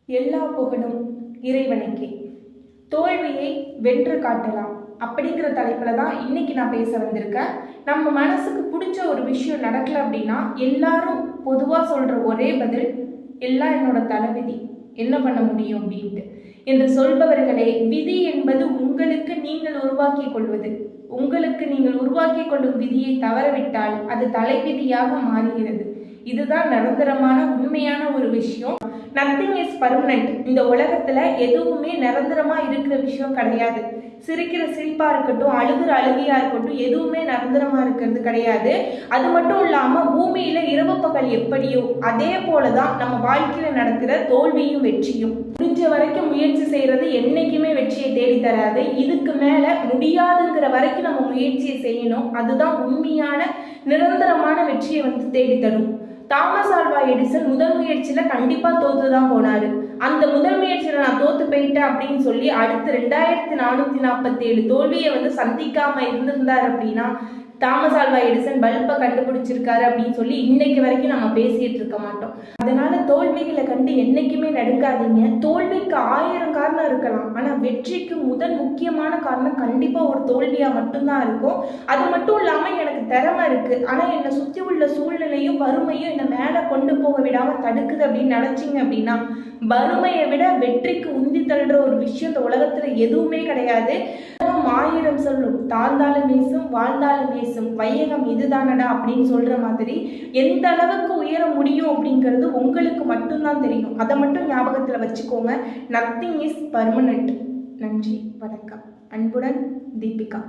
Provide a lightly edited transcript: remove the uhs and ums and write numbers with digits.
எல்லா புகழும் இறைவனுக்கே. தோல்வியை வென்று காட்டலாம் அப்படிங்கிற தலைப்பில் தான் இன்னைக்கு நான் பேச வந்திருக்கேன். நம்ம மனசுக்கு பிடிச்ச ஒரு விஷயம் நடக்கல அப்படின்னா எல்லாரும் பொதுவாக சொல்கிற ஒரே பதில், எல்லாம் என்னோட தலைவிதி, என்ன பண்ண முடியும் அப்படின்ட்டு என்று சொல்பவர்களே, விதி என்பது உங்களுக்கு நீங்கள் உருவாக்கி கொள்வது. உங்களுக்கு நீங்கள் உருவாக்கி கொள்ளும் விதியை தவறவிட்டால் அது தலைவிதியாக மாறுகிறது. இதுதான் நிரந்தரமான உண்மையான ஒரு விஷயம். Nothing is permanent. இந்த உலகத்துல எதுவுமே நிரந்தரமா இருக்கிற விஷயம் கிடையாது. சிரிக்கிற சிரிப்பா இருக்கட்டும், அழுகிற அழுகையா இருக்கட்டும், எதுவுமே நிரந்தரமா இருக்கிறது கிடையாது. அது மட்டும் இல்லாம பூமியில இரவு பகல் எப்படியோ அதே போலதான் நம்ம வாழ்க்கையில நடக்கிற தோல்வியும் வெற்றியும். முடிஞ்ச வரைக்கும் முயற்சி செய்யறது என்னைக்குமே வெற்றியை தேடி தராது. இதுக்கு மேல முடியாதுங்கிற வரைக்கும் நம்ம முயற்சியை செய்யணும். அதுதான் உண்மையான நிரந்தரமான வெற்றியை தேடி தரும். தாமஸ் ஆல்வா எடிசன் முதல் முயற்சியில கண்டிப்பா தோத்துதான் போனாரு. அந்த முதல் முயற்சியில நான் தோத்து போயிட்டேன் அப்படின்னு சொல்லி அடுத்து 2447 தோல்வியை சந்திக்காம இருந்திருந்தார் அப்படின்னா தாமஸ் ஆல்வா எடிசன் பல்பை கண்டுபிடிச்சிருக்காரு அப்படின்னு சொல்லி இன்னைக்கு வரைக்கும் நம்ம பேசிட்டு இருக்க மாட்டோம். அதனால தோல்விகளை கண்டு என்னைக்குமே நடுங்காதீங்க. தோல்விக்கு 1000 காரணம் இருக்கலாம், ஆனா வெற்றிக்கு முதல் முக்கியமான காரணம் கண்டிப்பா ஒரு தோல்வியா மட்டும்தான் இருக்கும். அது மட்டும் இல்லாம எனக்கு திறமை இருக்கு, ஆனா என்னை சுத்தி உள்ள சூழ்நிலையும் வறுமையும் என்னை மேல கொண்டு போக விடாம தடுக்குது அப்படின்னு நினைச்சீங்க அப்படின்னா, வறுமையை விட வெற்றிக்கு உந்தி தள்ளுற ஒரு விஷயம் இந்த உலகத்துல எதுவுமே கிடையாது. 1000 சொல்லும், தாழ்ந்தாலும் பேசும், வாழ்ந்தாலும் பேசும், வையகம் இதுதானடா அப்படின்னு சொல்ற மாதிரி எந்த அளவுக்கு உயர முடியும் அப்படிங்கிறது உங்களுக்கு மட்டும்தான் தெரியும். அதை மட்டும் ஞாபகத்துல வச்சுக்கோங்க. Nothing is permanent. நன்றி, வணக்கம். அன்புடன் தீபிகா.